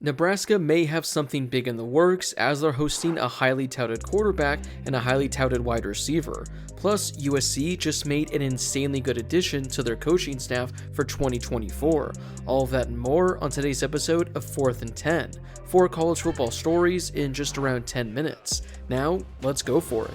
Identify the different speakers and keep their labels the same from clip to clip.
Speaker 1: Nebraska may have something big in the works as they're hosting a highly touted quarterback and a highly touted wide receiver. Plus, USC just made an insanely good addition to their coaching staff for 2024. All of that and more on today's episode of 4th and 10. 4 college football stories in just around 10 minutes. Now, let's go for it.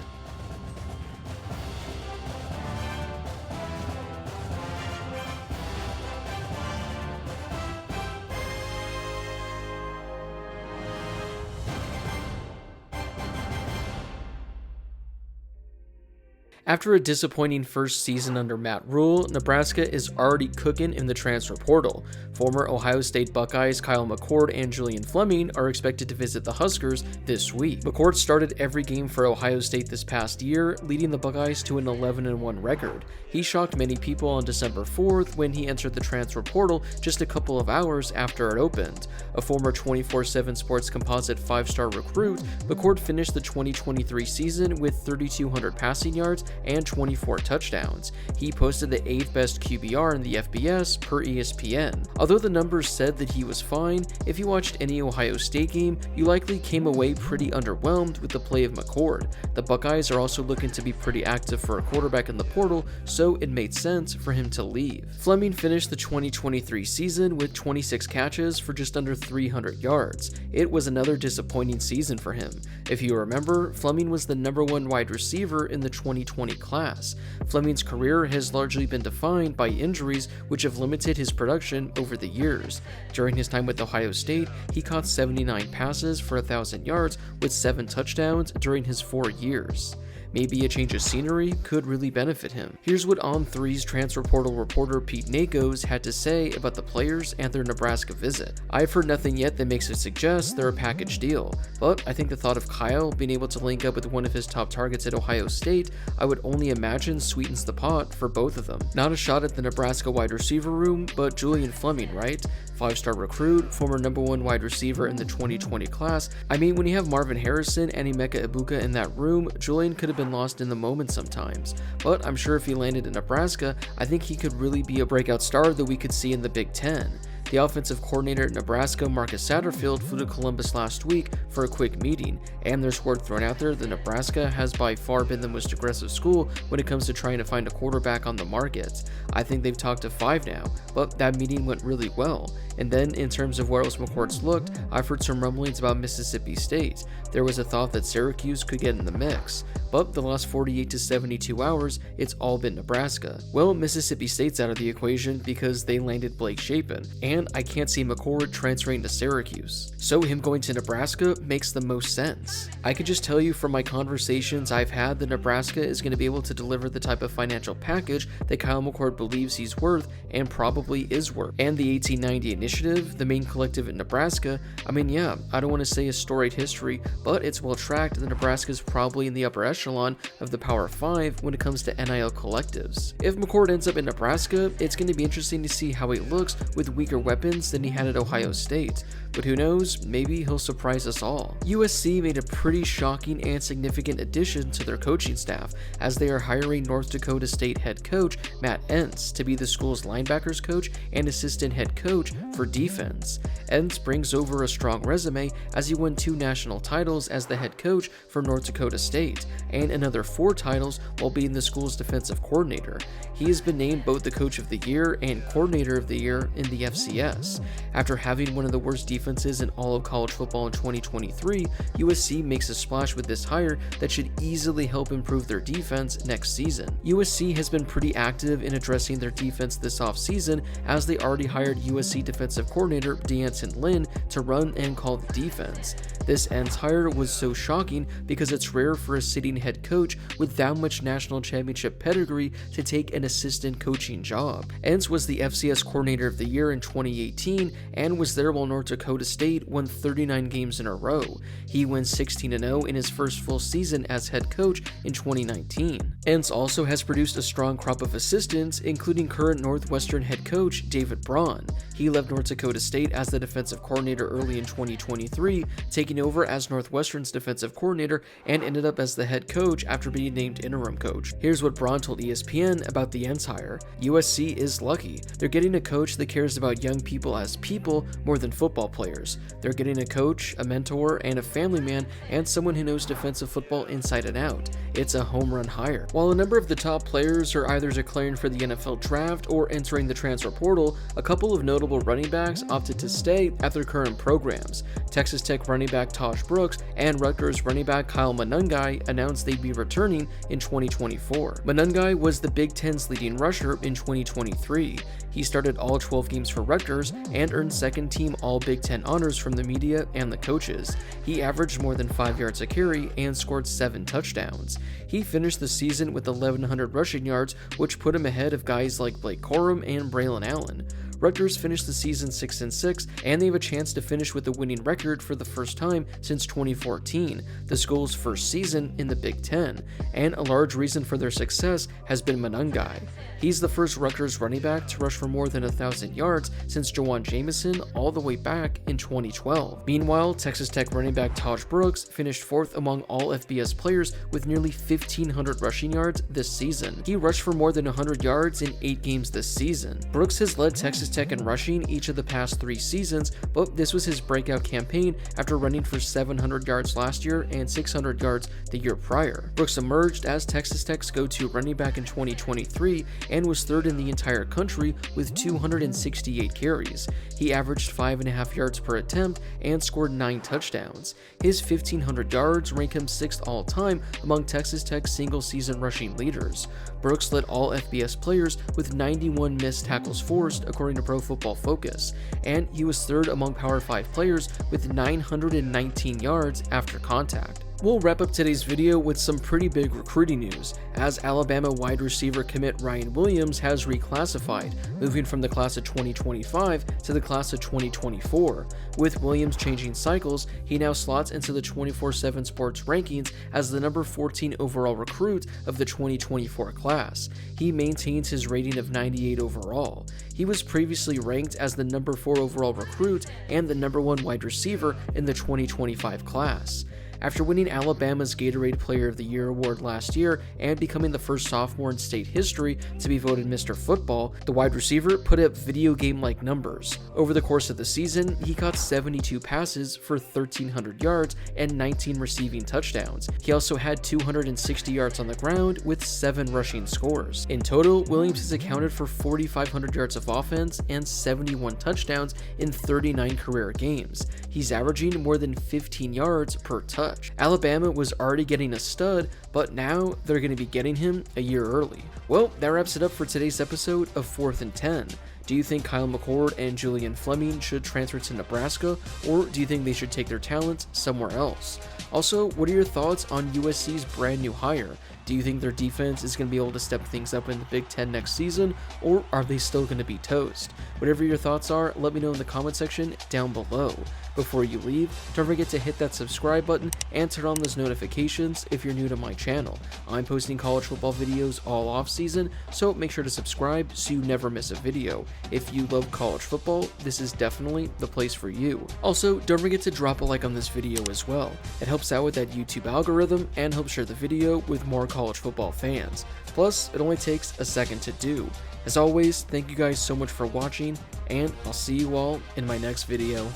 Speaker 1: After a disappointing first season under Matt Rule, Nebraska is already cooking in the transfer portal. Former Ohio State Buckeyes Kyle McCord and Julian Fleming are expected to visit the Huskers this week. McCord started every game for Ohio State this past year, leading the Buckeyes to an 11-1 record. He shocked many people on December 4th when he entered the transfer portal just a couple of hours after it opened. A former 24/7 Sports Composite 5-star recruit, McCord finished the 2023 season with 3,200 passing yards and 24 touchdowns. He posted the 8th best QBR in the FBS per ESPN. Although the numbers said that he was fine, if you watched any Ohio State game, you likely came away pretty underwhelmed with the play of McCord. The Buckeyes are also looking to be pretty active for a quarterback in the portal, so it made sense for him to leave. Fleming finished the 2023 season with 26 catches for just under 300 yards. It was another disappointing season for him. If you remember, Fleming was the #1 wide receiver in the 2020 class. Fleming's career has largely been defined by injuries which have limited his production over the years. During his time with Ohio State, he caught 79 passes for 1,000 yards with 7 touchdowns during his 4 years. Maybe a change of scenery could really benefit him. Here's what On3's transfer portal reporter Pete Nakos had to say about the players and their Nebraska visit. "I've heard nothing yet that makes it suggest they're a package deal, but I think the thought of Kyle being able to link up with one of his top targets at Ohio State, I would only imagine sweetens the pot for both of them." Not a shot at the Nebraska wide receiver room, but Julian Fleming, right? 5-star recruit, former #1 wide receiver in the 2020 class. I mean, when you have Marvin Harrison and Emeka Egbuka in that room, Julian could have been lost in the moment sometimes. But I'm sure if he landed in Nebraska, I think he could really be a breakout star that we could see in the Big Ten. The offensive coordinator at Nebraska, Marcus Satterfield, flew to Columbus last week for a quick meeting, and there's word thrown out there that Nebraska has by far been the most aggressive school when it comes to trying to find a quarterback on the market. I think they've talked to 5 now, but that meeting went really well. And then, in terms of where else McCord's looked, I've heard some rumblings about Mississippi State. There was a thought that Syracuse could get in the mix, but the last 48 to 72 hours, it's all been Nebraska. Well, Mississippi State's out of the equation because they landed Blake Shapen, and I can't see McCord transferring to Syracuse. So him going to Nebraska makes the most sense. I could just tell you from my conversations I've had that Nebraska is going to be able to deliver the type of financial package that Kyle McCord believes he's worth and probably is worth. And the 1890 Initiative, the main collective in Nebraska, I mean, yeah, I don't want to say a storied history, but it's well tracked that Nebraska is probably in the upper echelon of the Power 5 when it comes to NIL collectives. If McCord ends up in Nebraska, it's going to be interesting to see how he looks with weaker weapons than he had at Ohio State. But who knows, maybe he'll surprise us all. USC made a pretty shocking and significant addition to their coaching staff, as they are hiring North Dakota State head coach Matt Entz to be the school's linebackers coach and assistant head coach for defense. Entz brings over a strong resume as he won 2 national titles as the head coach for North Dakota State, and another 4 titles while being the school's defensive coordinator. He has been named both the Coach of the Year and Coordinator of the Year in the FCS. After having one of the worst defenses in all of college football in 2023, USC makes a splash with this hire that should easily help improve their defense next season. USC has been pretty active in addressing their defense this offseason, as they already hired USC defensive coordinator D'Anton Lynn to run and call the defense. This Entz hire was so shocking because it's rare for a sitting head coach with that much national championship pedigree to take an assistant coaching job. Entz was the FCS Coordinator of the Year in 2018 and was there while North Dakota State won 39 games in a row. He went 16-0 in his first full season as head coach in 2019. Entz also has produced a strong crop of assistants, including current Northwestern head coach David Braun. He left North Dakota State as the defensive coordinator early in 2023, taking over as Northwestern's defensive coordinator, and ended up as the head coach after being named interim coach. Here's what Braun told ESPN about the Ents hire. USC is lucky. They're getting a coach that cares about young people as people more than football players. They're getting a coach, a mentor, and a family man, and someone who knows defensive football inside and out. It's a home run hire. While a number of the top players are either declaring for the NFL draft or entering the transfer portal, a couple of notable running backs opted to stay at their current programs. Texas Tech running back Taj Brooks and Rutgers running back Kyle Monangai announced they'd be returning in 2024. Monangai was the Big Ten's leading rusher in 2023. He started all 12 games for Rutgers and earned second-team All-Big Ten honors from the media and the coaches. He averaged more than 5 yards a carry and scored 7 touchdowns. He finished the season with 1,100 rushing yards, which put him ahead of guys like Blake Corum and Braylon Allen. Rutgers finished the season 6-6, and they have a chance to finish with a winning record for the first time since 2014, the school's first season in the Big Ten, and a large reason for their success has been Monangai. He's the first Rutgers running back to rush for more than 1,000 yards since Jawan Jamison all the way back in 2012. Meanwhile, Texas Tech running back Taj Brooks finished 4th among all FBS players with nearly 1,500 rushing yards this season. He rushed for more than 100 yards in 8 games this season. Brooks has led Texas Tech in rushing each of the past 3 seasons, but this was his breakout campaign after running for 700 yards last year and 600 yards the year prior. Brooks emerged as Texas Tech's go-to running back in 2023 and was 3rd in the entire country with 268 carries. He averaged 5.5 yards per attempt and scored 9 touchdowns. His 1,500 yards rank him 6th all-time among Texas Tech's single-season rushing leaders. Brooks led all FBS players with 91 missed tackles forced, according to Pro Football Focus, and he was 3rd among Power 5 players with 919 yards after contact. We'll wrap up today's video with some pretty big recruiting news, as Alabama wide receiver commit Ryan Williams has reclassified, moving from the class of 2025 to the class of 2024. With Williams changing cycles, he now slots into the 24/7 Sports rankings as the number 14 overall recruit of the 2024 class. He maintains his rating of 98 overall. He was previously ranked as the number 4 overall recruit and the number 1 wide receiver in the 2025 class. After winning Alabama's Gatorade Player of the Year award last year and becoming the first sophomore in state history to be voted Mr. Football, the wide receiver put up video game-like numbers. Over the course of the season, he caught 72 passes for 1,300 yards and 19 receiving touchdowns. He also had 260 yards on the ground with 7 rushing scores. In total, Williams has accounted for 4,500 yards of offense and 71 touchdowns in 39 career games. He's averaging more than 15 yards per touch. Alabama was already getting a stud, but now they're going to be getting him a year early. Well, that wraps it up for today's episode of 4th and 10. Do you think Kyle McCord and Julian Fleming should transfer to Nebraska, or do you think they should take their talents somewhere else? Also, what are your thoughts on USC's brand new hire? Do you think their defense is going to be able to step things up in the Big Ten next season, or are they still going to be toast? Whatever your thoughts are, let me know in the comment section down below. Before you leave, don't forget to hit that subscribe button and turn on those notifications if you're new to my channel. I'm posting college football videos all off season, so make sure to subscribe so you never miss a video. If you love college football, this is definitely the place for you. Also, don't forget to drop a like on this video as well. It helps out with that YouTube algorithm and helps share the video with more college football fans. Plus, it only takes a second to do. As always, thank you guys so much for watching, and I'll see you all in my next video.